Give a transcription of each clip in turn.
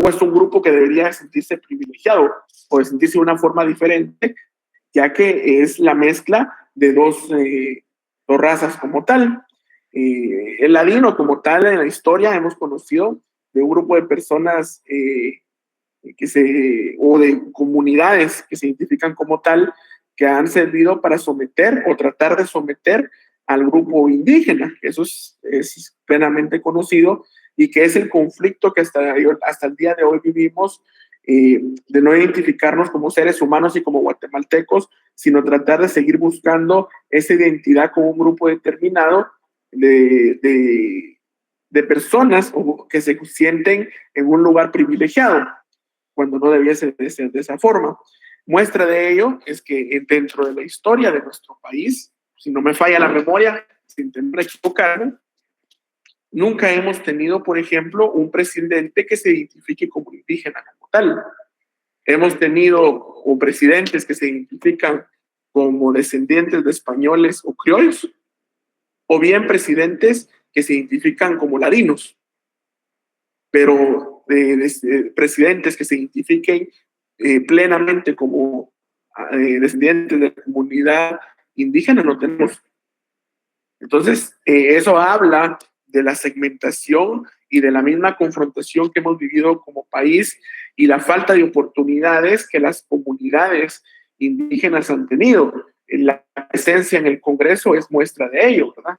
es un grupo que debería sentirse privilegiado o de sentirse de una forma diferente, ya que es la mezcla de dos razas como tal. El ladino como tal en la historia hemos conocido de un grupo de personas o de comunidades que se identifican como tal, que han servido para someter o tratar de someter al grupo indígena. Eso es plenamente conocido y que es el conflicto que hasta el día de hoy vivimos, de no identificarnos como seres humanos y como guatemaltecos, sino tratar de seguir buscando esa identidad con un grupo determinado de personas que se sienten en un lugar privilegiado, cuando no debía ser de esa forma. Muestra de ello es que dentro de la historia de nuestro país, si no me falla la memoria, sin tener equivocarme, nunca hemos tenido, por ejemplo, un presidente que se identifique como indígena como tal. Hemos tenido presidentes que se identifican como descendientes de españoles o criollos, o bien presidentes que se identifican como ladinos, pero presidentes que se identifiquen plenamente como descendientes de la comunidad indígena no tenemos. Entonces, eso habla de la segmentación y de la misma confrontación que hemos vivido como país y la falta de oportunidades que las comunidades indígenas han tenido. La presencia en el Congreso es muestra de ello, ¿verdad?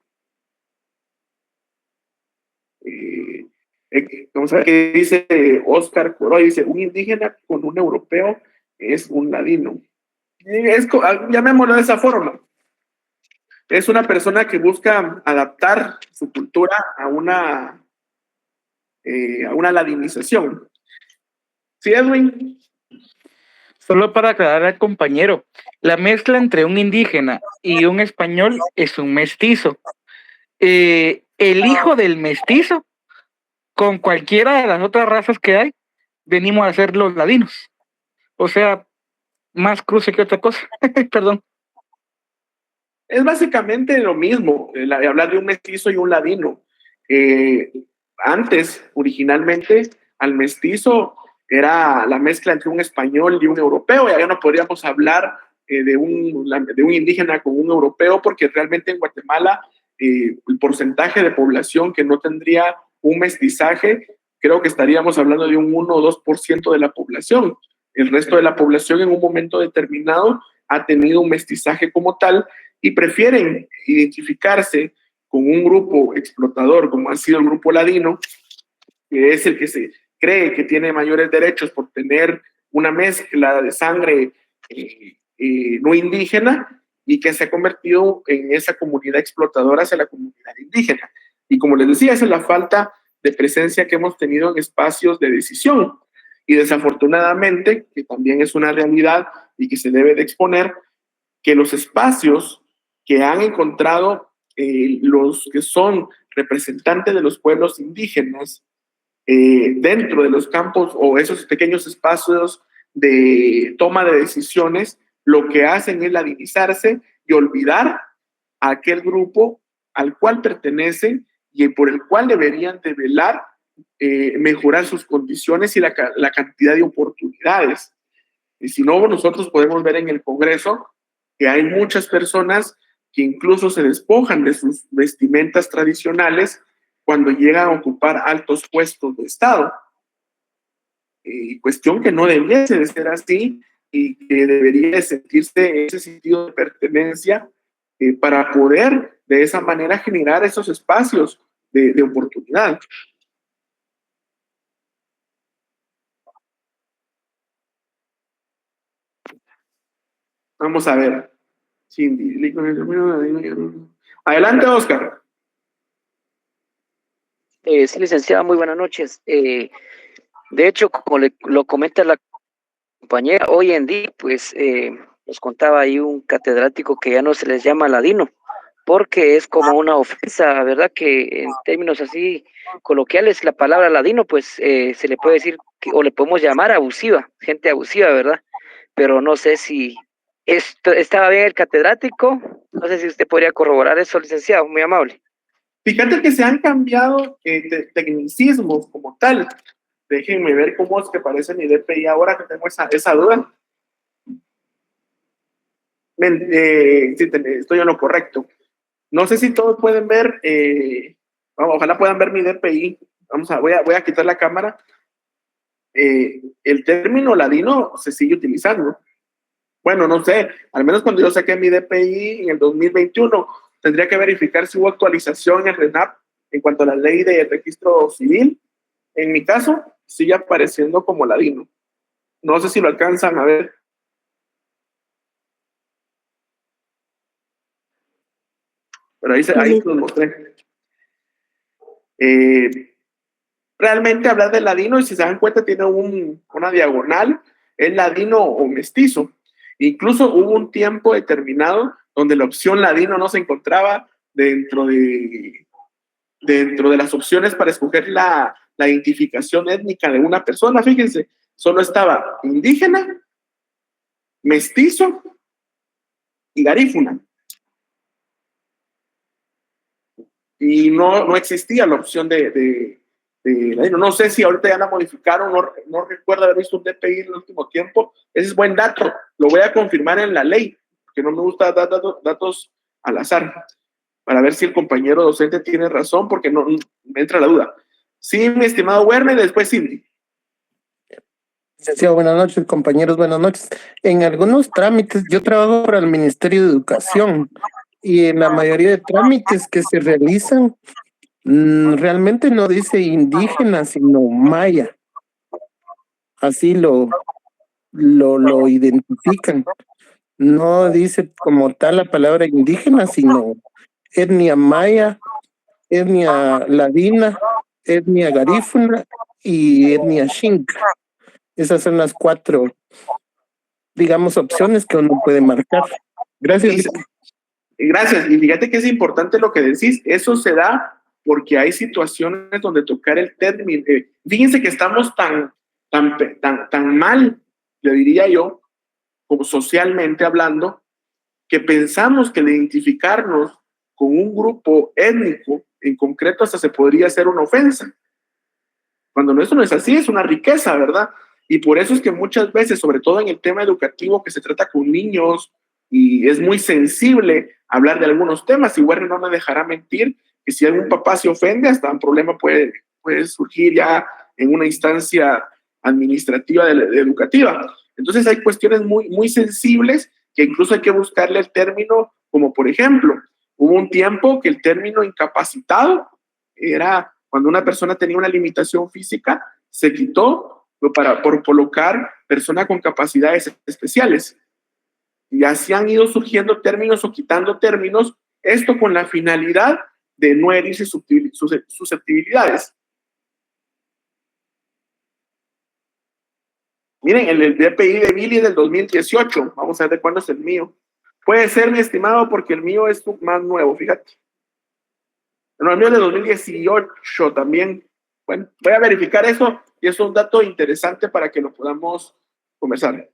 Vamos a ver qué dice Oscar Coroy. Dice, un indígena con un europeo es un ladino. Llamémoslo de esa forma. Es una persona que busca adaptar su cultura a una ladinización. ¿Sí, Edwin? Solo para aclarar al compañero, la mezcla entre un indígena y un español es un mestizo. El hijo del mestizo, con cualquiera de las otras razas que hay, venimos a ser los ladinos. O sea, más cruce que otra cosa. Perdón. Es básicamente lo mismo, hablar de un mestizo y un ladino. Antes, originalmente, al mestizo era la mezcla entre un español y un europeo, y allá no podríamos hablar de un indígena con un europeo, porque realmente en Guatemala el porcentaje de población que no tendría un mestizaje, creo que estaríamos hablando de un 1 o 2% de la población. El resto de la población en un momento determinado ha tenido un mestizaje como tal y prefieren identificarse con un grupo explotador como ha sido el grupo ladino, que es el que se cree que tiene mayores derechos por tener una mezcla de sangre no indígena, y que se ha convertido en esa comunidad explotadora hacia la comunidad indígena. Y como les decía, esa es la falta de presencia que hemos tenido en espacios de decisión. Y desafortunadamente, que también es una realidad y que se debe de exponer, que los espacios que han encontrado los que son representantes de los pueblos indígenas dentro de los campos o esos pequeños espacios de toma de decisiones, lo que hacen es ladinizarse y olvidar a aquel grupo al cual pertenecen y por el cual deberían de velar, mejorar sus condiciones y la cantidad de oportunidades. Y si no, nosotros podemos ver en el Congreso que hay muchas personas que incluso se despojan de sus vestimentas tradicionales cuando llegan a ocupar altos puestos de Estado. Cuestión que no debiese de ser así y que debería de sentirse ese sentido de pertenencia para poder de esa manera generar esos espacios de oportunidad. Vamos a ver. Cindy. Adelante, Oscar. Sí, licenciada, muy buenas noches. De hecho, como lo comenta la compañera, hoy en día, pues, nos contaba ahí un catedrático que ya no se les llama ladino, porque es como una ofensa, ¿verdad? Que en términos así coloquiales, la palabra ladino, pues, se le puede decir, o le podemos llamar abusiva, gente abusiva, ¿verdad? Pero no sé si esto estaba bien el catedrático, no sé si usted podría corroborar eso, licenciado, muy amable. Fíjate que se han cambiado tecnicismos como tal. Déjenme ver cómo es que parece mi DPI ahora que tengo esa duda. Sí, estoy en lo correcto. No sé si todos pueden ver, ojalá puedan ver mi DPI. Voy a quitar la cámara. El término ladino se sigue utilizando. Bueno, no sé, al menos cuando yo saqué mi DPI en el 2021, tendría que verificar si hubo actualización en el RENAP en cuanto a la ley de registro civil. En mi caso, sigue apareciendo como ladino. No sé si lo alcanzan a ver. Pero ahí se los mostré. Realmente hablar de ladino, y si se dan cuenta, tiene una diagonal, es ladino o mestizo. Incluso hubo un tiempo determinado donde la opción ladino no se encontraba dentro de las opciones para escoger la identificación étnica de una persona. Fíjense, solo estaba indígena, mestizo y garífuna. Y no existía la opción de ladino. No sé si ahorita ya la modificaron, no recuerdo haber visto un DPI en el último tiempo. Ese es buen dato, lo voy a confirmar en la ley, porque no me gusta dar datos al azar, para ver si el compañero docente tiene razón, porque no me entra la duda. Sí, mi estimado Werner, después Cindy. Licenciado, buenas noches, compañeros, buenas noches. En algunos trámites, yo trabajo para el Ministerio de Educación y en la mayoría de trámites que se realizan, realmente no dice indígena, sino maya. Así lo identifican. No dice como tal la palabra indígena, sino etnia maya, etnia ladina, etnia garífuna y etnia xinca. Esas son las 4, digamos, opciones que uno puede marcar. Gracias. Gracias. Y fíjate que es importante lo que decís. Eso se da porque hay situaciones donde tocar el término. Fíjense que estamos tan mal, le diría yo, como socialmente hablando, que pensamos que el identificarnos con un grupo étnico en concreto hasta se podría hacer una ofensa. Cuando eso no es así, es una riqueza, ¿verdad? Y por eso es que muchas veces, sobre todo en el tema educativo que se trata con niños, y es muy sensible hablar de algunos temas, y Werner no me dejará mentir, que si algún papá se ofende, hasta un problema puede surgir ya en una instancia administrativa educativa. Entonces hay cuestiones muy sensibles que incluso hay que buscarle el término, como por ejemplo, hubo un tiempo que el término incapacitado era cuando una persona tenía una limitación física, se quitó por colocar persona con capacidades especiales. Y así han ido surgiendo términos o quitando términos, esto con la finalidad de no herirse susceptibilidades. Miren, el DPI de Billy del 2018, vamos a ver de cuándo es el mío. Puede ser, mi estimado, porque el mío es más nuevo, fíjate. No, el mío es de 2018 también. Bueno, voy a verificar eso y es un dato interesante para que lo podamos conversar.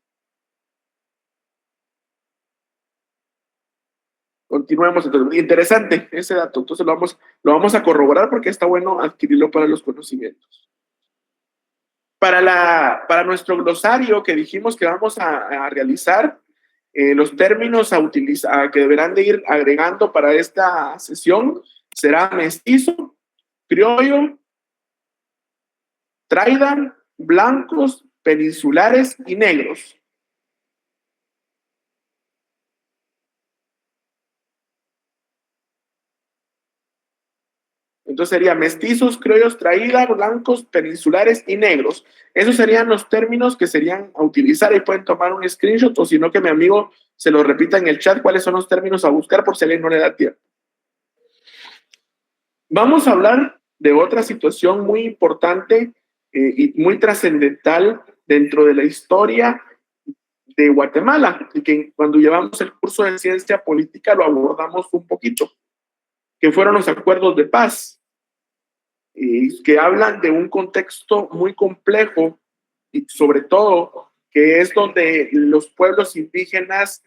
Continuemos entonces. Interesante ese dato, entonces lo vamos a corroborar porque está bueno adquirirlo para los conocimientos. Para nuestro glosario que dijimos que vamos a realizar, los términos a utilizar, que deberán de ir agregando para esta sesión, será mestizo, criollo, traida, blancos, peninsulares y negros. Entonces sería mestizos, criollos, traída, blancos, peninsulares y negros. Esos serían los términos que serían a utilizar y pueden tomar un screenshot o si no que mi amigo se lo repita en el chat cuáles son los términos a buscar por si alguien no le da tiempo. Vamos a hablar de otra situación muy importante y muy trascendental dentro de la historia de Guatemala y que cuando llevamos el curso de ciencia política lo abordamos un poquito, que fueron los acuerdos de paz. Que hablan de un contexto muy complejo y sobre todo que es donde los pueblos indígenas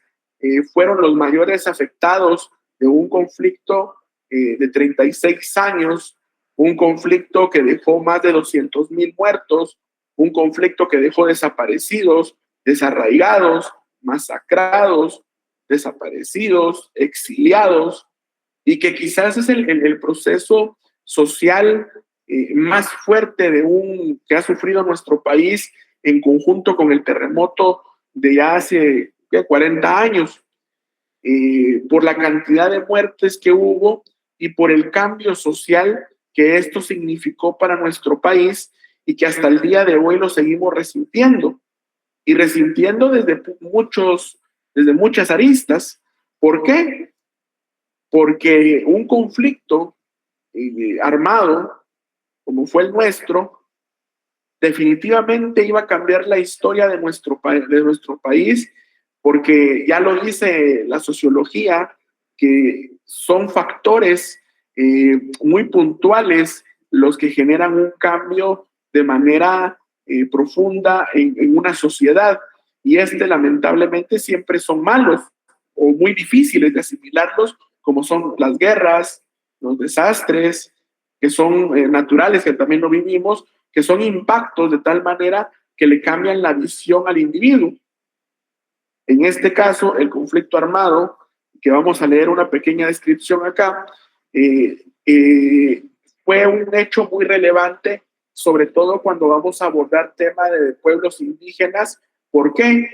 fueron los mayores afectados de un conflicto de 36 años un conflicto que dejó más de 200,000 muertos, un conflicto que dejó desaparecidos, desarraigados, masacrados, desaparecidos, exiliados, y que quizás es el proceso social más fuerte que ha sufrido nuestro país en conjunto con el terremoto de ya hace 40 años, por la cantidad de muertes que hubo y por el cambio social que esto significó para nuestro país y que hasta el día de hoy lo seguimos resintiendo y resintiendo desde muchas aristas. ¿Por qué? Porque un conflicto armado, como fue el nuestro, definitivamente iba a cambiar la historia de nuestro país, porque ya lo dice la sociología, que son factores muy puntuales los que generan un cambio de manera profunda en una sociedad, y lamentablemente siempre son malos o muy difíciles de asimilarlos, como son las guerras, los desastres, que son naturales, que también lo vivimos, que son impactos de tal manera que le cambian la visión al individuo. En este caso, el conflicto armado, que vamos a leer una pequeña descripción acá, fue un hecho muy relevante, sobre todo cuando vamos a abordar tema de pueblos indígenas. ¿Por qué?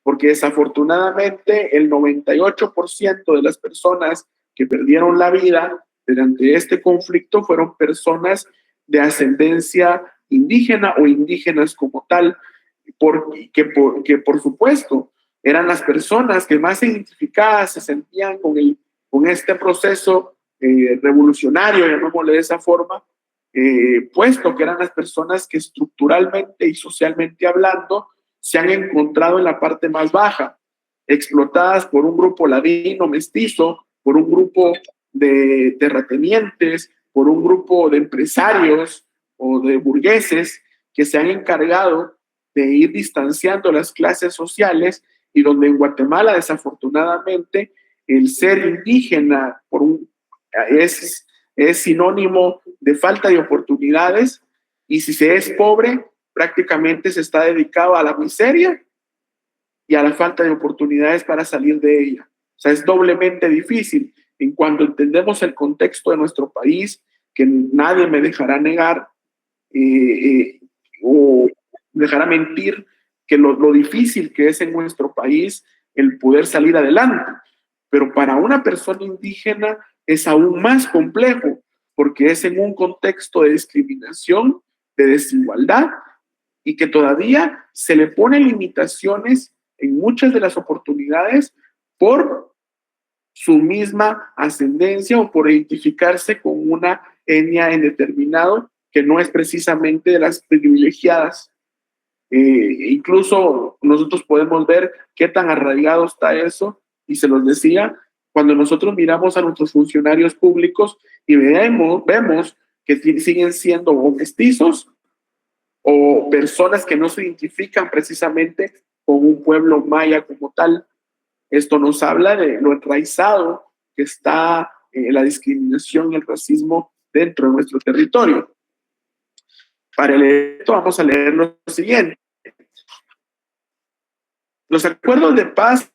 Porque desafortunadamente el 98% de las personas que perdieron la vida durante este conflicto fueron personas de ascendencia indígena o indígenas como tal, que por supuesto eran las personas que más identificadas se sentían con este proceso revolucionario, llamémosle de esa forma, puesto que eran las personas que estructuralmente y socialmente hablando se han encontrado en la parte más baja, explotadas por un grupo ladino mestizo, por un grupo de terratenientes, por un grupo de empresarios o de burgueses que se han encargado de ir distanciando las clases sociales, y donde en Guatemala desafortunadamente el ser indígena es sinónimo de falta de oportunidades, y si se es pobre prácticamente se está dedicado a la miseria y a la falta de oportunidades para salir de ella. O sea, es doblemente difícil. En cuanto entendemos el contexto de nuestro país, que nadie me dejará negar o dejará mentir que lo difícil que es en nuestro país el poder salir adelante. Pero para una persona indígena es aún más complejo, porque es en un contexto de discriminación, de desigualdad, y que todavía se le ponen limitaciones en muchas de las oportunidades por su misma ascendencia o por identificarse con una etnia en determinado que no es precisamente de las privilegiadas. Incluso nosotros podemos ver qué tan arraigado está eso, y se los decía, cuando nosotros miramos a nuestros funcionarios públicos y vemos que siguen siendo o mestizos o personas que no se identifican precisamente con un pueblo maya como tal. Esto nos habla de lo enraizado que está la discriminación y el racismo dentro de nuestro territorio. Para esto vamos a leer lo siguiente. Los acuerdos de paz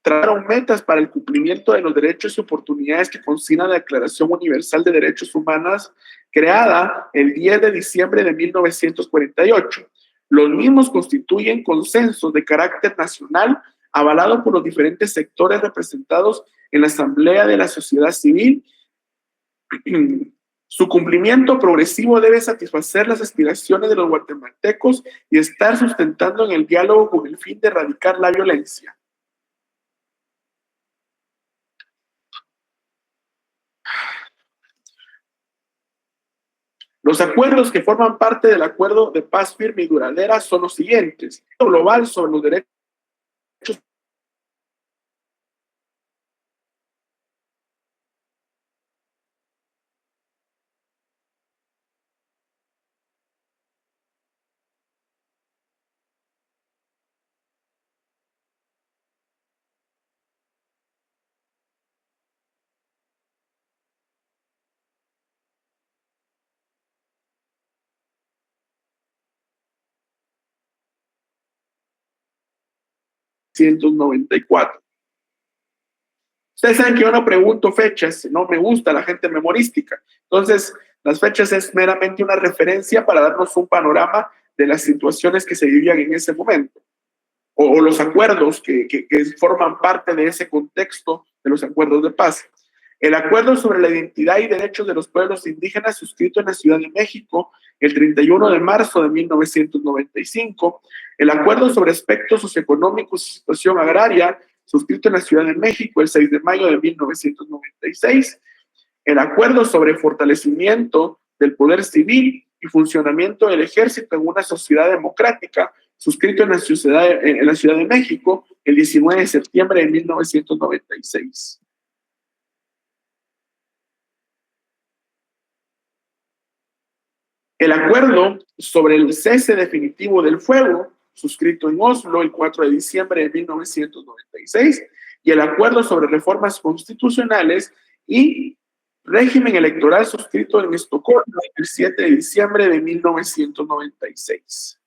trazaron metas para el cumplimiento de los derechos y oportunidades que consigna la Declaración Universal de Derechos Humanos, creada el 10 de diciembre de 1948. Los mismos constituyen consensos de carácter nacional avalado por los diferentes sectores representados en la Asamblea de la Sociedad Civil. Su cumplimiento progresivo debe satisfacer las aspiraciones de los guatemaltecos y estar sustentando en el diálogo con el fin de erradicar la violencia. Los acuerdos que forman parte del Acuerdo de Paz Firme y Duradera son los siguientes: global sobre los derechos 1994. Ustedes saben que yo no pregunto fechas, no me gusta la gente memorística. Entonces, las fechas es meramente una referencia para darnos un panorama de las situaciones que se vivían en ese momento, o los acuerdos que forman parte de ese contexto de los acuerdos de paz. El acuerdo sobre la identidad y derechos de los pueblos indígenas, suscrito en la Ciudad de México el 31 de marzo de 1995. El acuerdo sobre aspectos socioeconómicos y situación agraria, suscrito en la Ciudad de México el 6 de mayo de 1996. El acuerdo sobre fortalecimiento del poder civil y funcionamiento del ejército en una sociedad democrática, suscrito en la Ciudad de México el 19 de septiembre de 1996. El acuerdo sobre el cese definitivo del fuego, suscrito en Oslo el 4 de diciembre de 1996, y el acuerdo sobre reformas constitucionales y régimen electoral, suscrito en Estocolmo el 7 de diciembre de 1996.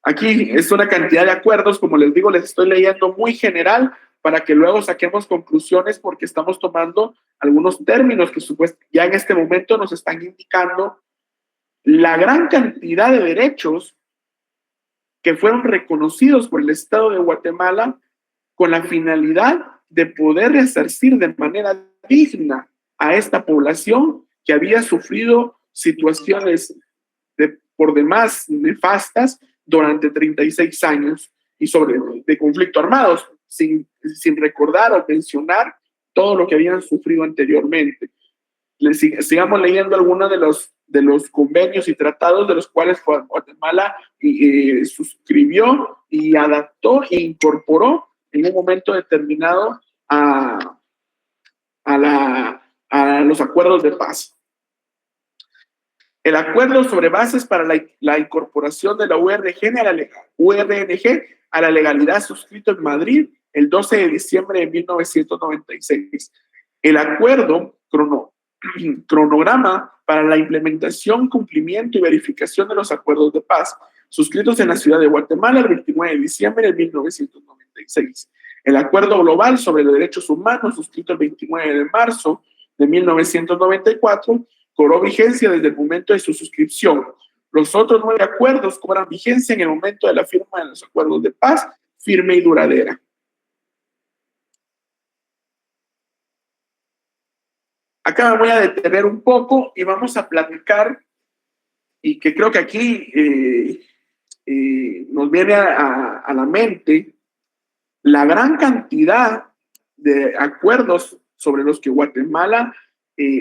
Aquí es una cantidad de acuerdos, como les digo, les estoy leyendo muy general para que luego saquemos conclusiones, porque estamos tomando algunos términos que ya en este momento nos están indicando la gran cantidad de derechos que fueron reconocidos por el Estado de Guatemala con la finalidad de poder resarcir de manera digna a esta población que había sufrido situaciones por demás nefastas durante 36 años y de conflicto armados, sin recordar o mencionar todo lo que habían sufrido anteriormente. Sigamos leyendo algunos de los convenios y tratados de los cuales Guatemala suscribió y adaptó e incorporó en un momento determinado a los acuerdos de paz. El acuerdo sobre bases para la incorporación de la URNG a la legalidad, suscrito en Madrid el 12 de diciembre de 1996. El acuerdo cronograma para la implementación, cumplimiento y verificación de los acuerdos de paz, suscritos en la Ciudad de Guatemala el 29 de diciembre de 1996. El acuerdo global sobre los derechos humanos, suscrito el 29 de marzo de 1994, cobró vigencia desde el momento de su suscripción. Los otros 9 acuerdos cobran vigencia en el momento de la firma de los acuerdos de paz, firme y duradera. Acá me voy a detener un poco y vamos a platicar, y que creo que aquí nos viene a la mente la gran cantidad de acuerdos sobre los que Guatemala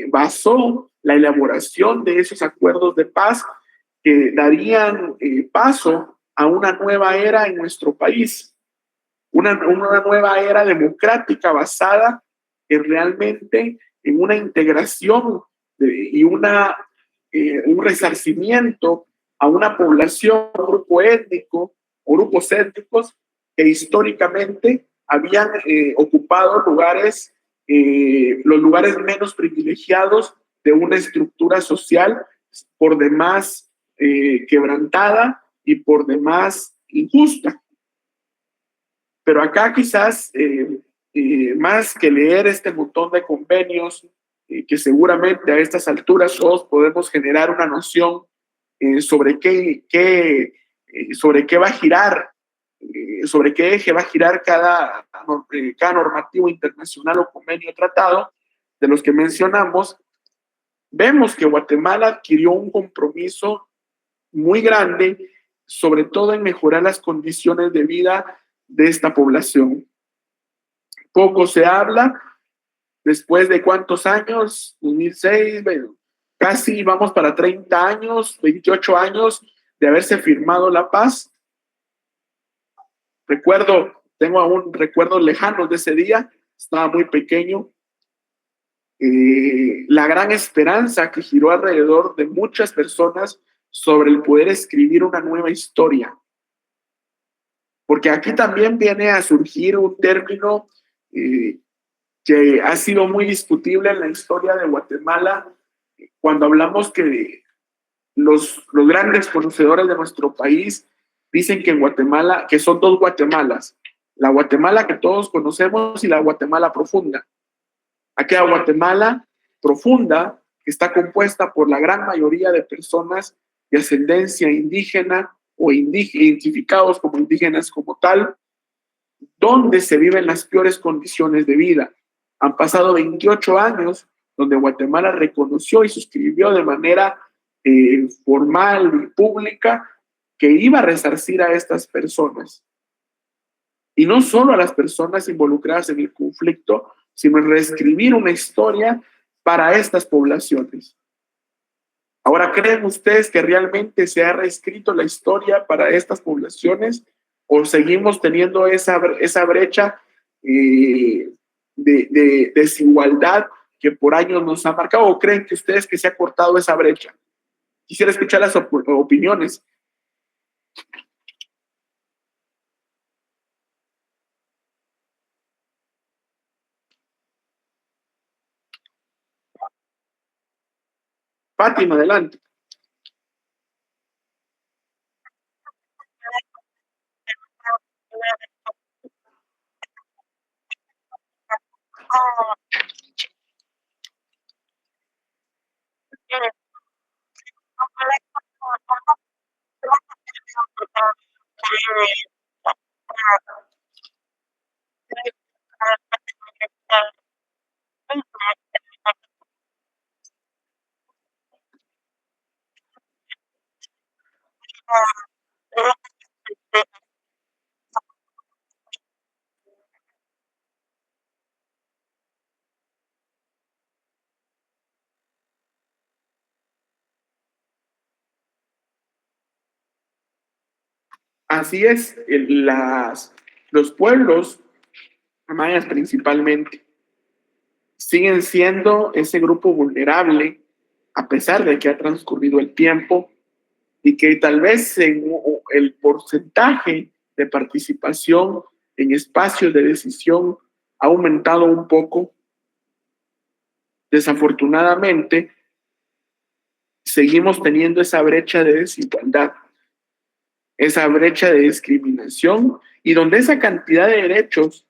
basó la elaboración de esos acuerdos de paz que darían paso a una nueva era en nuestro país, una nueva era democrática basada realmente en una integración y un resarcimiento a una población, un grupo étnico o grupos étnicos que históricamente habían ocupado los lugares menos privilegiados de una estructura social por demás quebrantada y por demás injusta. Pero acá quizás más que leer este montón de convenios, que seguramente a estas alturas todos podemos generar una noción sobre qué va a girar, sobre qué eje va a girar cada normativo internacional o convenio tratado de los que mencionamos, vemos que Guatemala adquirió un compromiso muy grande, sobre todo en mejorar las condiciones de vida de esta población. Poco se habla, después de cuántos años, 2006, bueno, casi vamos para 30 años, 28 años de haberse firmado la paz. Tengo aún recuerdos lejanos de ese día, estaba muy pequeño. La gran esperanza que giró alrededor de muchas personas sobre el poder escribir una nueva historia. Porque aquí también viene a surgir un término que ha sido muy discutible en la historia de Guatemala, cuando hablamos que los grandes conocedores de nuestro país dicen que en Guatemala, que son dos Guatemalas, la Guatemala que todos conocemos y la Guatemala profunda. Aquella Guatemala profunda que está compuesta por la gran mayoría de personas de ascendencia indígena o identificados como indígenas como tal, donde se viven las peores condiciones de vida. Han pasado 28 años donde Guatemala reconoció y suscribió de manera formal y pública que iba a resarcir a estas personas. Y no solo a las personas involucradas en el conflicto, sino reescribir una historia para estas poblaciones. Ahora, ¿creen ustedes que realmente se ha reescrito la historia para estas poblaciones o seguimos teniendo esa brecha de desigualdad que por años nos ha marcado? ¿O creen que ustedes que se ha cortado esa brecha? Quisiera escuchar las opiniones. Fátima, adelante. Así es, los pueblos mayas principalmente siguen siendo ese grupo vulnerable a pesar de que ha transcurrido el tiempo y que tal vez el porcentaje de participación en espacios de decisión ha aumentado un poco. Desafortunadamente, seguimos teniendo esa brecha de desigualdad, esa brecha de discriminación y donde esa cantidad de derechos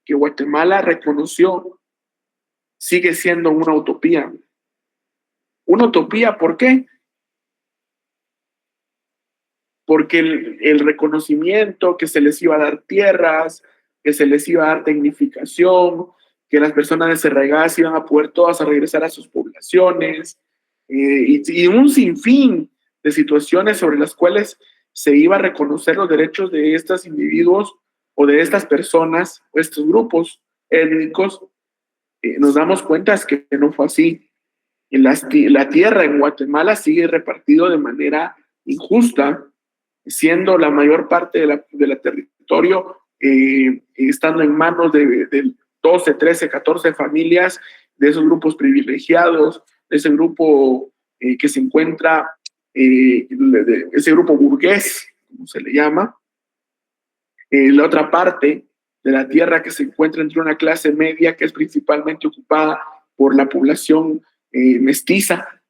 que Guatemala reconoció sigue siendo una utopía. Una utopía, ¿por qué? Porque el reconocimiento que se les iba a dar tierras, que se les iba a dar tecnificación, que las personas desarraigadas iban a poder todas a regresar a sus poblaciones, y un sinfín de situaciones sobre las cuales se iba a reconocer los derechos de estos individuos o de estas personas o estos grupos étnicos, nos damos cuenta es que no fue así. La tierra en Guatemala sigue repartido de manera injusta, siendo la mayor parte de la territorio estando en manos de 12, 13, 14 familias de esos grupos privilegiados, de ese grupo que se encuentra, ese grupo burgués, como se le llama. La otra parte de la tierra que se encuentra entre una clase media que es principalmente ocupada por la población mestiza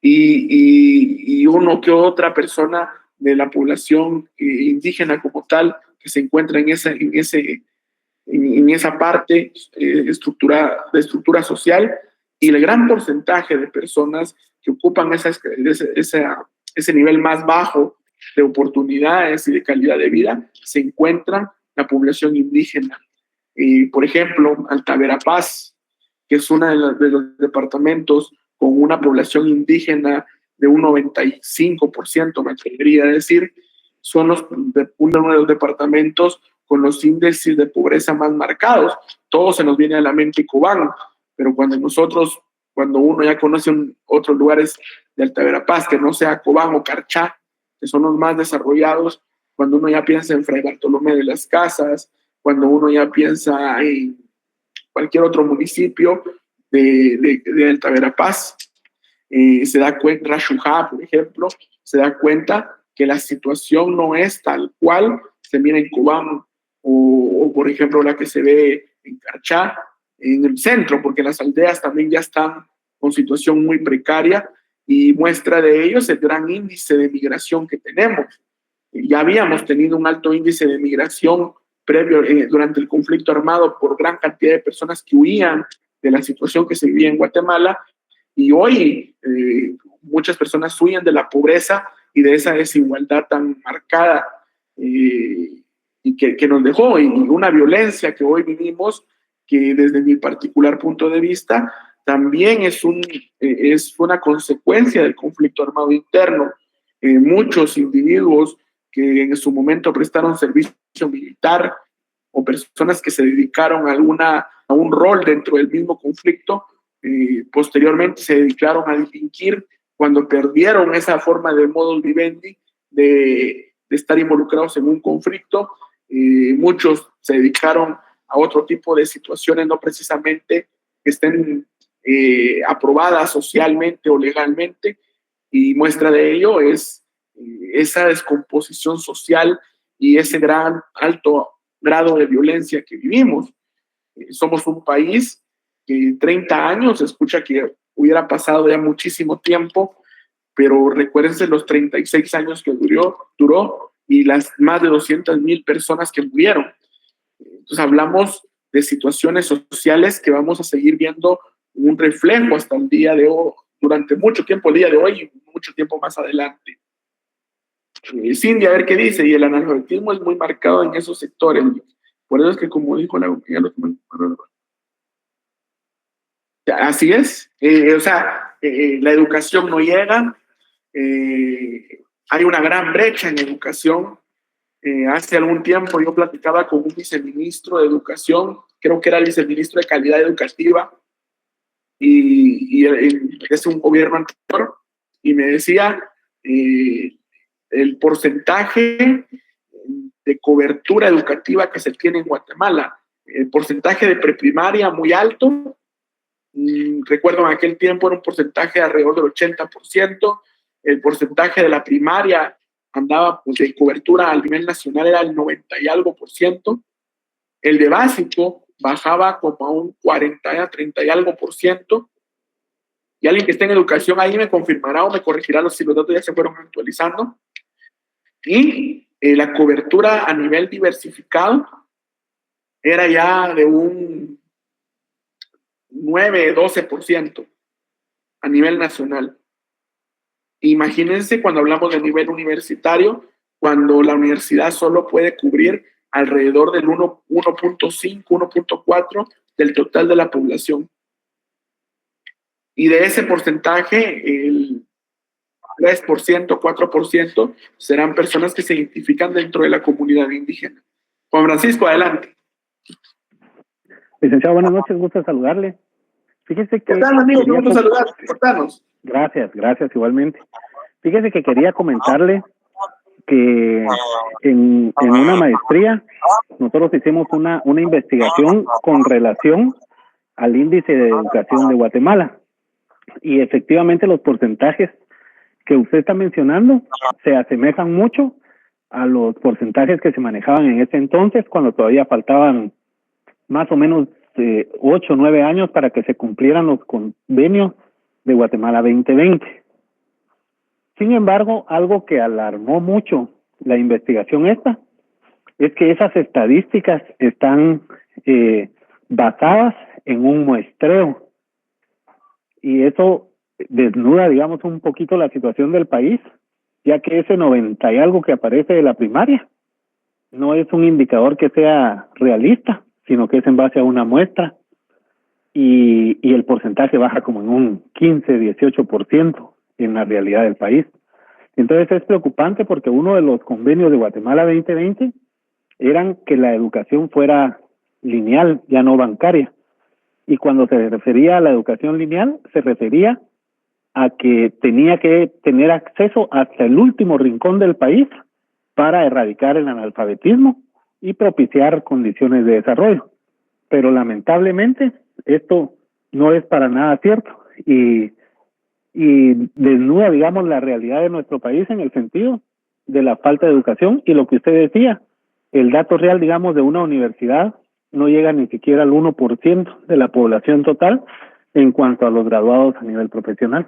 y uno que otra persona de la población indígena como tal que se encuentra en esa parte de estructura social, y el gran porcentaje de personas que ocupan ese nivel más bajo de oportunidades y de calidad de vida se encuentran la población indígena. Por ejemplo, Alta Verapaz, que es uno de los departamentos con una población indígena de un 95%, me atrevería a decir, son uno de los departamentos con los índices de pobreza más marcados. Todo se nos viene a la mente Cobán, pero cuando uno ya conoce otros lugares de Alta Verapaz, que no sea Cobán o Carchá, que son los más desarrollados, cuando uno ya piensa en Fray Bartolomé de las Casas, cuando uno ya piensa en cualquier otro municipio de Alta Verapaz, se da cuenta, Rashujá, por ejemplo, se da cuenta que la situación no es tal cual se mira en Cobán o por ejemplo, la que se ve en Carchá, en el centro, porque las aldeas también ya están con situación muy precaria y muestra de ello es el gran índice de migración que tenemos. Ya habíamos tenido un alto índice de migración previo durante el conflicto armado por gran cantidad de personas que huían de la situación que se vivía en Guatemala, y hoy muchas personas huyen de la pobreza y de esa desigualdad tan marcada y que nos dejó, y una violencia que hoy vivimos, que desde mi particular punto de vista también es una consecuencia del conflicto armado interno. Muchos individuos que en su momento prestaron servicio militar o personas que se dedicaron a un rol dentro del mismo conflicto, posteriormente se dedicaron a delinquir cuando perdieron esa forma de modus vivendi de estar involucrados en un conflicto. Muchos se dedicaron a otro tipo de situaciones, no precisamente que estén aprobadas socialmente o legalmente, y muestra de ello es esa descomposición social y ese gran alto grado de violencia que vivimos. Somos un país que 30 años, se escucha que hubiera pasado ya muchísimo tiempo, pero recuérdense los 36 años que duró y las más de 200,000 personas que murieron. Entonces hablamos de situaciones sociales que vamos a seguir viendo un reflejo hasta el día de hoy, durante mucho tiempo, el día de hoy y mucho tiempo más adelante. Cindy, a ver qué dice, y el analfabetismo es muy marcado en esos sectores. Por eso es que, como dijo la compañera, así es, la educación no llega, hay una gran brecha en educación. Hace algún tiempo yo platicaba con un viceministro de educación, creo que era el viceministro de calidad educativa, y es un gobierno anterior, y me decía el porcentaje de cobertura educativa que se tiene en Guatemala, el porcentaje de preprimaria muy alto. Recuerdo en aquel tiempo era un porcentaje de alrededor del 80%, el porcentaje de la primaria andaba pues, de cobertura a nivel nacional era el 90 y algo %, el de básico bajaba como a un 40 a 30 y algo %, y alguien que esté en educación ahí me confirmará o me corregirá si los datos ya se fueron actualizando, y la cobertura a nivel diversificado era ya de un 9-12% a nivel nacional. Imagínense cuando hablamos de nivel universitario, cuando la universidad solo puede cubrir alrededor del 1.5, 1.4 del total de la población. Y de ese porcentaje, el 3%, 4% serán personas que se identifican dentro de la comunidad indígena. Juan Francisco, adelante. Licenciado, buenas noches, gusto saludarle. Fíjese que... ¿Qué tal, amigo? Qué gusto saludarte. Cortanos. Gracias, igualmente. Fíjese que quería comentarle que en una maestría nosotros hicimos una investigación con relación al índice de educación de Guatemala, y efectivamente los porcentajes que usted está mencionando se asemejan mucho a los porcentajes que se manejaban en ese entonces, cuando todavía faltaban más o menos 8 o 9 años para que se cumplieran los convenios de Guatemala 2020. Sin embargo, algo que alarmó mucho la investigación esta es que esas estadísticas están basadas en un muestreo, y eso desnuda, digamos, un poquito la situación del país, ya que ese 90 y algo que aparece de la primaria no es un indicador que sea realista, sino que es en base a una muestra, y el porcentaje baja como en un 15-18% en la realidad del país. Entonces es preocupante, porque uno de los convenios de Guatemala 2020 eran que la educación fuera lineal, ya no bancaria. Y cuando se refería a la educación lineal, se refería a que tenía que tener acceso hasta el último rincón del país para erradicar el analfabetismo y propiciar condiciones de desarrollo. Pero lamentablemente esto no es para nada cierto, y desnuda, digamos, la realidad de nuestro país en el sentido de la falta de educación. Y lo que usted decía, el dato real, digamos, de una universidad no llega ni siquiera al 1% de la población total en cuanto a los graduados a nivel profesional.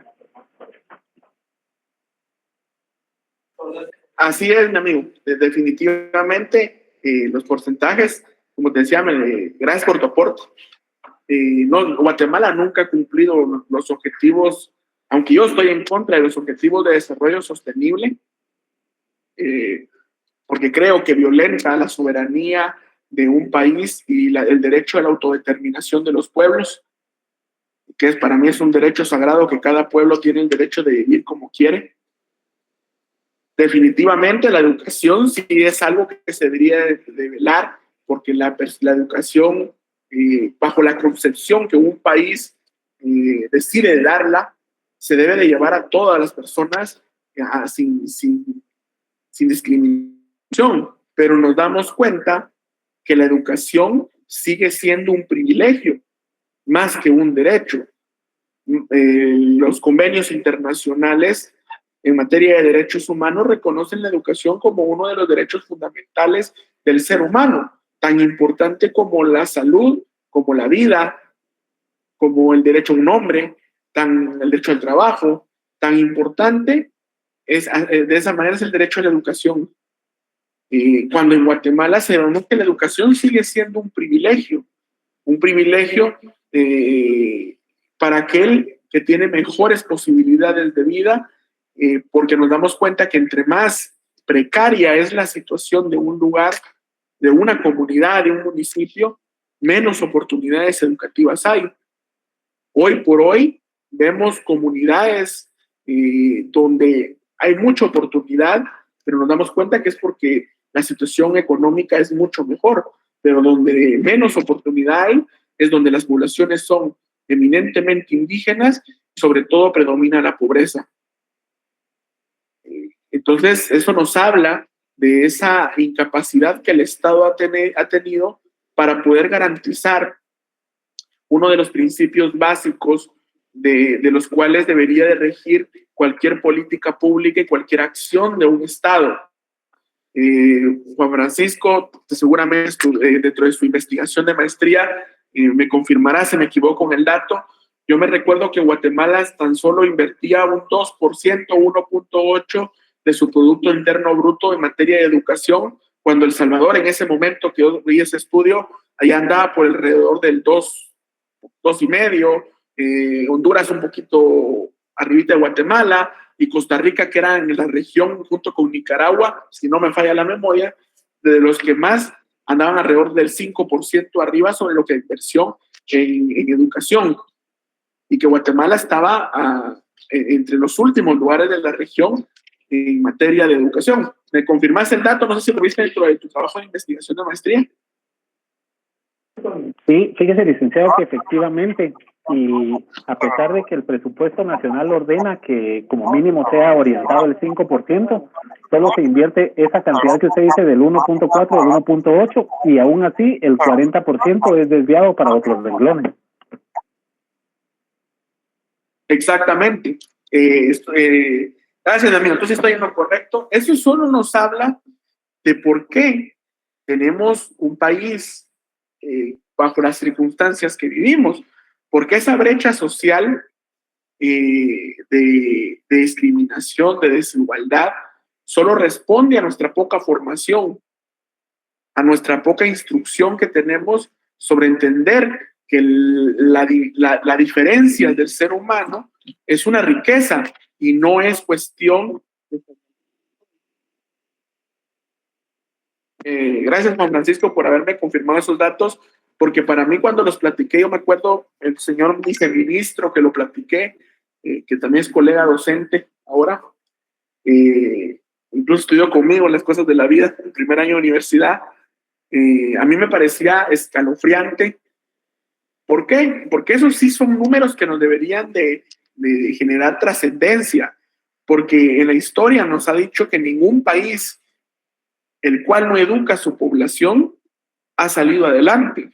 Así es, mi amigo. Definitivamente, los porcentajes, como te decía, gracias por tu aporte. No, Guatemala nunca ha cumplido los objetivos, aunque yo estoy en contra de los objetivos de desarrollo sostenible, porque creo que violenta la soberanía de un país y el derecho a la autodeterminación de los pueblos, que para mí es un derecho sagrado que cada pueblo tiene el derecho de vivir como quiere. Definitivamente la educación sí es algo que se debería de velar, porque la educación, bajo la concepción que un país decide darla, se debe de llevar a todas las personas sin discriminación, pero nos damos cuenta que la educación sigue siendo un privilegio más que un derecho. Los convenios internacionales en materia de derechos humanos reconocen la educación como uno de los derechos fundamentales del ser humano, tan importante como la salud, como la vida, como el derecho a un nombre, el derecho al trabajo, tan importante de esa manera es el derecho a la educación. Cuando en Guatemala se ve que la educación sigue siendo un privilegio para aquel que tiene mejores posibilidades de vida, porque nos damos cuenta que entre más precaria es la situación de un lugar, de una comunidad, de un municipio, menos oportunidades educativas hay. Hoy por hoy vemos comunidades donde hay mucha oportunidad, pero nos damos cuenta que es porque la situación económica es mucho mejor, pero donde menos oportunidad hay es donde las poblaciones son eminentemente indígenas y sobre todo predomina la pobreza. Entonces, eso nos habla de esa incapacidad que el Estado ha tenido para poder garantizar uno de los principios básicos de los cuales debería de regir cualquier política pública y cualquier acción de un Estado. Juan Francisco, seguramente dentro de su investigación de maestría, me confirmará si me equivoco en el dato. Yo me recuerdo que Guatemala tan solo invertía un 2%, 1.8% de su Producto Interno Bruto en materia de educación, cuando El Salvador en ese momento que yo vi ese estudio, allá andaba por alrededor del 2.5%, Honduras un poquito arribita de Guatemala, y Costa Rica, que era en la región junto con Nicaragua, si no me falla la memoria, de los que más andaban alrededor del 5% arriba sobre lo que es inversión en educación, y que Guatemala estaba entre los últimos lugares de la región en materia de educación. ¿Me confirmaste el dato? No sé si lo viste dentro de tu trabajo de investigación de maestría. Sí, fíjese, licenciado, que efectivamente, y a pesar de que el presupuesto nacional ordena que como mínimo sea orientado el 5%, solo se invierte esa cantidad que usted dice del 1.4, del 1.8, y aún así el 40% es desviado para otros renglones. Exactamente. Gracias, amigo. Entonces estoy en lo correcto. Eso solo nos habla de por qué tenemos un país bajo las circunstancias que vivimos, porque esa brecha social de discriminación, de desigualdad, solo responde a nuestra poca formación, a nuestra poca instrucción que tenemos sobre entender que la diferencia del ser humano es una riqueza y no es cuestión. Gracias, Juan Francisco, por haberme confirmado esos datos, porque para mí cuando los platiqué, yo me acuerdo el señor viceministro que lo platiqué, que también es colega docente ahora, incluso estudió conmigo las cosas de la vida en primer año de universidad. A mí me parecía escalofriante. ¿Por qué? Porque esos sí son números que nos deberían de generar trascendencia, porque en la historia nos ha dicho que ningún país el cual no educa a su población ha salido adelante.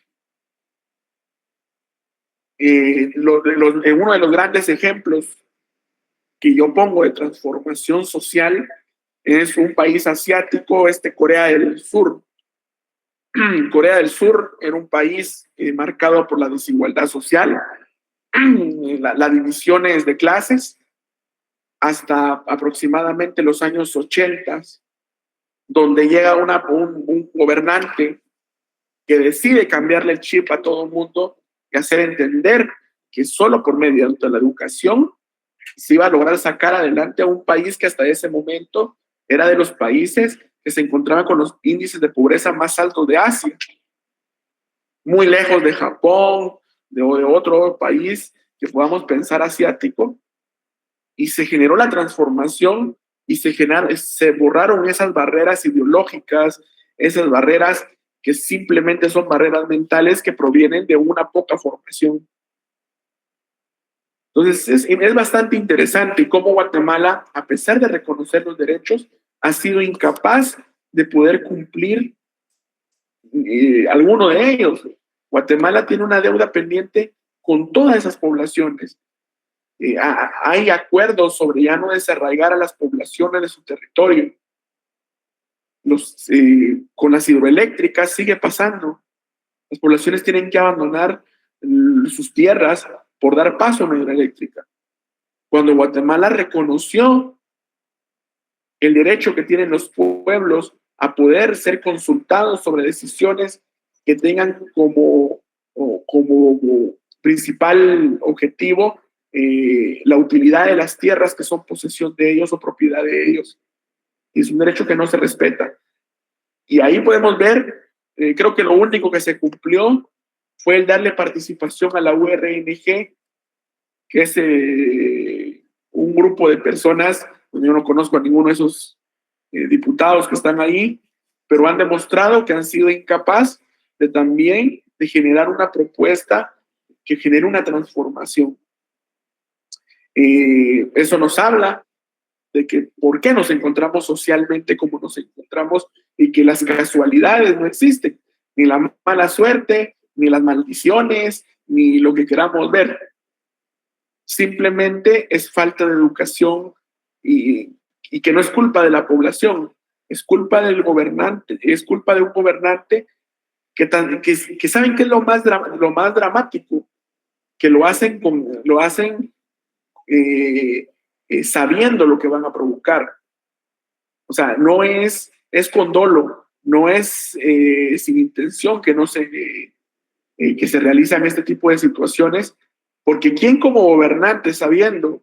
Uno de los grandes ejemplos que yo pongo de transformación social es un país asiático, Corea del Sur. Corea del Sur era un país marcado por la desigualdad social, las divisiones de clases, hasta aproximadamente los años 80 donde llega un gobernante que decide cambiarle el chip a todo el mundo y hacer entender que solo por medio de la educación se iba a lograr sacar adelante a un país que hasta ese momento era de los países que se encontraban con los índices de pobreza más altos de Asia, muy lejos de Japón, de otro país que podamos pensar asiático, y se generó la transformación y se borraron esas barreras ideológicas, esas barreras que simplemente son barreras mentales que provienen de una poca formación. Entonces, es bastante interesante cómo Guatemala, a pesar de reconocer los derechos, ha sido incapaz de poder cumplir alguno de ellos. Guatemala tiene una deuda pendiente con todas esas poblaciones. Hay acuerdos sobre ya no desarraigar a las poblaciones de su territorio. Con las hidroeléctricas sigue pasando. Las poblaciones tienen que abandonar sus tierras por dar paso a una hidroeléctrica. Cuando Guatemala reconoció el derecho que tienen los pueblos a poder ser consultados sobre decisiones que tengan como principal objetivo la utilidad de las tierras que son posesión de ellos o propiedad de ellos. Y es un derecho que no se respeta. Y ahí podemos ver, creo que lo único que se cumplió fue el darle participación a la URNG, que es un grupo de personas, yo no conozco a ninguno de esos diputados que están ahí, pero han demostrado que han sido incapaces de también de generar una propuesta que genere una transformación. Eso nos habla de que por qué nos encontramos socialmente como nos encontramos y que las casualidades no existen, ni la mala suerte, ni las maldiciones, ni lo que queramos ver. Simplemente es falta de educación y que no es culpa de la población, es culpa del gobernante, es culpa de un gobernante que saben que es lo más dramático, que lo hacen sabiendo lo que van a provocar. O sea, no es con dolo, no es sin intención que que se realizan este tipo de situaciones, porque ¿quién como gobernante, sabiendo,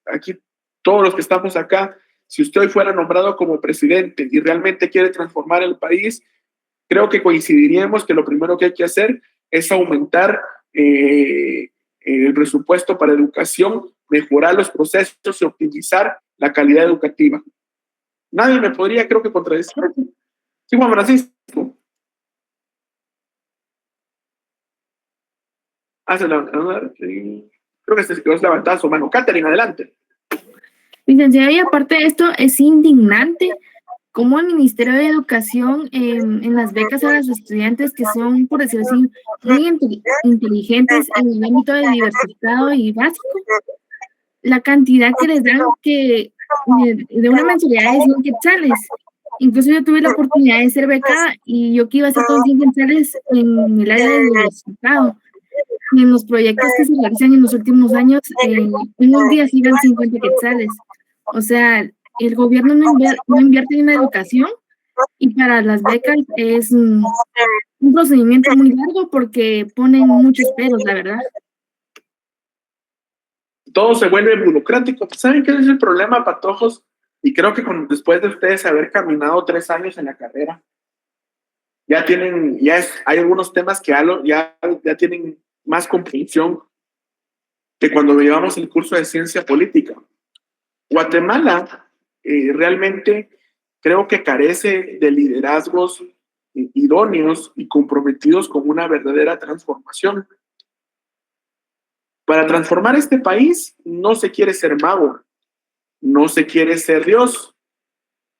aquí todos los que estamos acá, si usted hoy fuera nombrado como presidente y realmente quiere transformar el país, creo que coincidiríamos que lo primero que hay que hacer es aumentar el presupuesto para educación, mejorar los procesos y optimizar la calidad educativa. Nadie me podría, creo que, contradecir. Sí, Juan Francisco. Creo que se quedó levantada su mano. Catherine, adelante. Licenciada, y aparte de esto, es indignante cómo el Ministerio de Educación en las becas a los estudiantes que son, por decirlo así, muy inteligentes en el ámbito de diversificado y básico, la cantidad que les dan de una mensualidad de 100 quetzales. Incluso yo tuve la oportunidad de ser becada y yo que iba a hacer con 100 quetzales en el área de diversificado. Y en los proyectos que se realizan en los últimos años, en un día se iban 50 quetzales. O sea, el gobierno no invierte en la educación y para las becas es un procedimiento muy largo porque ponen muchos peros, la verdad. Todo se vuelve burocrático. ¿Saben qué es el problema, patojos? Y creo que después de ustedes haber caminado 3 años en la carrera, hay algunos temas que ya tienen más comprensión que cuando llevamos el curso de ciencia política. Guatemala realmente creo que carece de liderazgos idóneos y comprometidos con una verdadera transformación. Para transformar este país no se quiere ser mago, no se quiere ser Dios,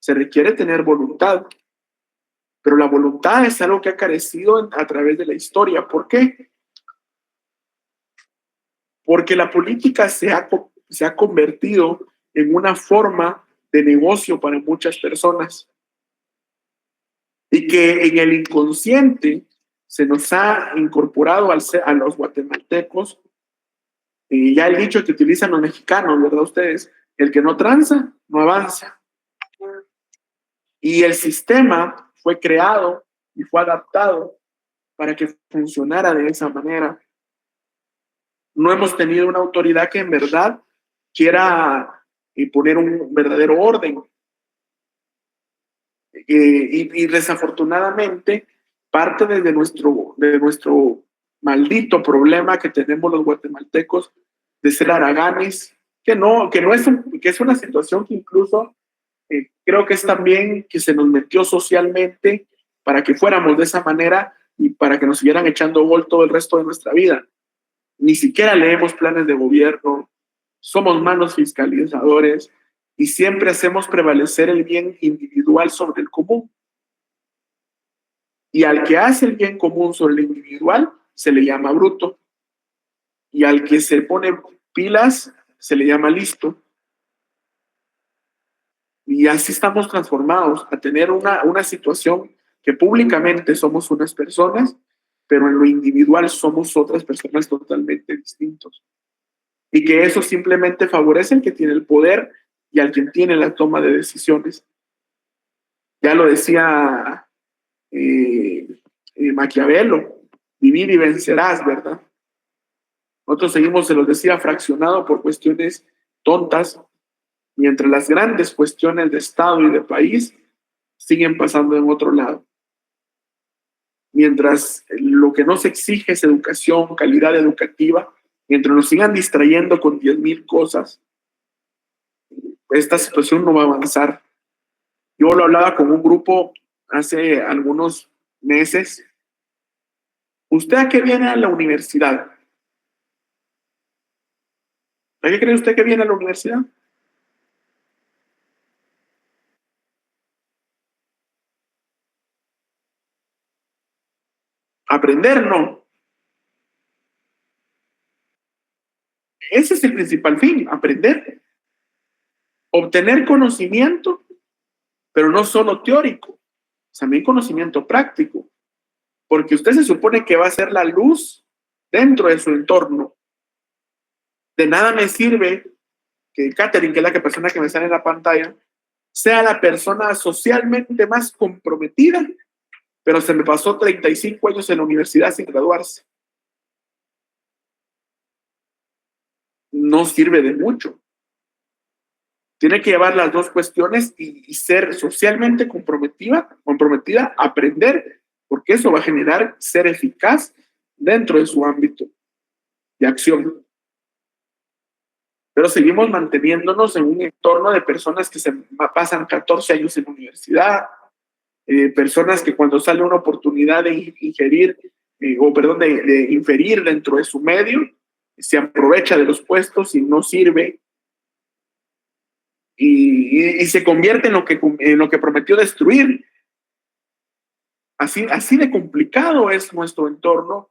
se requiere tener voluntad. Pero la voluntad es algo que ha carecido a través de la historia. ¿Por qué? Porque la política se ha convertido en una forma de negocio para muchas personas. Y que en el inconsciente se nos ha incorporado a los guatemaltecos, ya el dicho que utilizan los mexicanos, ¿verdad ustedes? El que no tranza, no avanza. Y el sistema fue creado y fue adaptado para que funcionara de esa manera. No hemos tenido una autoridad que en verdad quiera poner un verdadero orden. Y desafortunadamente, parte de nuestro maldito problema que tenemos los guatemaltecos de ser haraganes, que es una situación que incluso creo que es también que se nos metió socialmente para que fuéramos de esa manera y para que nos siguieran echando gol todo el resto de nuestra vida. Ni siquiera leemos planes de gobierno, somos malos fiscalizadores y siempre hacemos prevalecer el bien individual sobre el común. Y al que hace el bien común sobre el individual se le llama bruto. Y al que se pone pilas se le llama listo. Y así estamos transformados a tener una situación que públicamente somos unas personas, pero en lo individual somos otras personas totalmente distintos. Y que eso simplemente favorece al que tiene el poder y al quien tiene la toma de decisiones. Ya lo decía Maquiavelo, vivir y vencerás, ¿verdad? Nosotros seguimos, se los decía, fraccionado por cuestiones tontas, mientras las grandes cuestiones de Estado y de país siguen pasando en otro lado. Mientras lo que nos exige es educación, calidad educativa, mientras nos sigan distrayendo con 10,000 cosas, esta situación no va a avanzar. Yo lo hablaba con un grupo hace algunos meses. ¿Usted a qué viene a la universidad? ¿A qué cree usted que viene a la universidad? Aprender, no. Ese es el principal fin, aprender. Obtener conocimiento, pero no solo teórico, también conocimiento práctico. Porque usted se supone que va a ser la luz dentro de su entorno. De nada me sirve que Catherine, que es la persona que me sale en la pantalla, sea la persona socialmente más comprometida, pero se me pasó 35 años en la universidad sin graduarse. No sirve de mucho. Tiene que llevar las dos cuestiones y ser socialmente comprometida, aprender, porque eso va a generar ser eficaz dentro de su ámbito de acción. Pero seguimos manteniéndonos en un entorno de personas que se pasan 14 años en la universidad, personas que cuando sale una oportunidad de ingerir, de inferir dentro de su medio, se aprovecha de los puestos y no sirve y se convierte en lo que prometió destruir. Así de complicado es nuestro entorno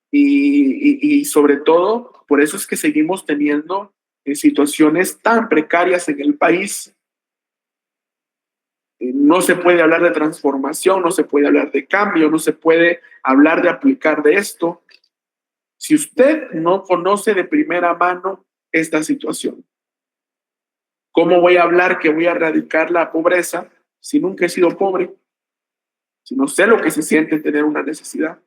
y sobre todo por eso es que seguimos teniendo situaciones tan precarias en el país. No se puede hablar de transformación, no se puede hablar de cambio, no se puede hablar de aplicar de esto si usted no conoce de primera mano esta situación. ¿Cómo voy a hablar que voy a erradicar la pobreza si nunca he sido pobre? Si no sé lo que se siente tener una necesidad.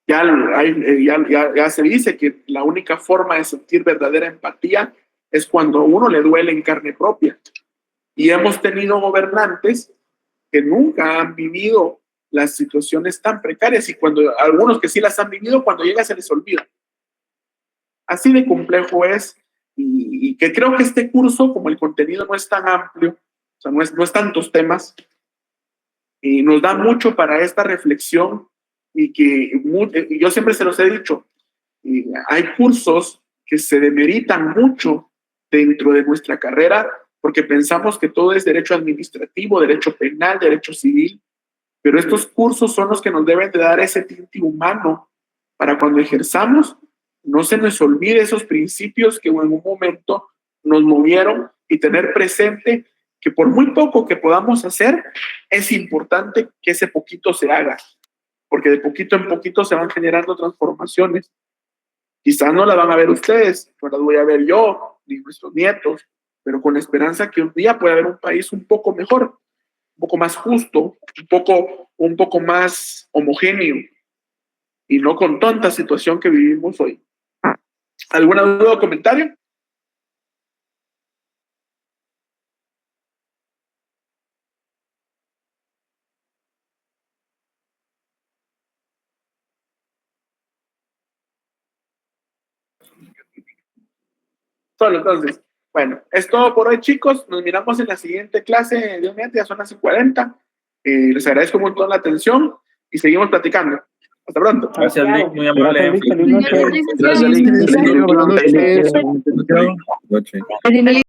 Ya se dice que la única forma de sentir verdadera empatía es cuando a uno le duele en carne propia. Y hemos tenido gobernantes que nunca han vivido las situaciones tan precarias y cuando algunos que sí las han vivido, cuando llega se les olvida. Así de complejo es y que creo que este curso, como el contenido no es tan amplio, o sea, no es tantos temas, y nos da mucho para esta reflexión y yo siempre se los he dicho, hay cursos que se demeritan mucho dentro de nuestra carrera porque pensamos que todo es derecho administrativo, derecho penal, derecho civil, pero estos cursos son los que nos deben de dar ese tinte humano para cuando ejerzamos no se nos olvide esos principios que en un momento nos movieron y tener presente que por muy poco que podamos hacer, es importante que ese poquito se haga, porque de poquito en poquito se van generando transformaciones. Quizás no la van a ver ustedes, no las voy a ver yo, ni nuestros nietos, pero con la esperanza que un día pueda haber un país un poco mejor, un poco más justo, un poco más homogéneo, y no con tanta situación que vivimos hoy. ¿Alguna duda o comentario? Solo entonces. Bueno, es todo por hoy, chicos. Nos miramos en la siguiente clase. Dios mediante, ya son las 40. Les agradezco un montón la atención y seguimos platicando. Hasta pronto. Gracias, Lick, muy amable. Gracias, Lick. Feliz noche. Gracias, Lick. Buenas noches. Noche. Feliz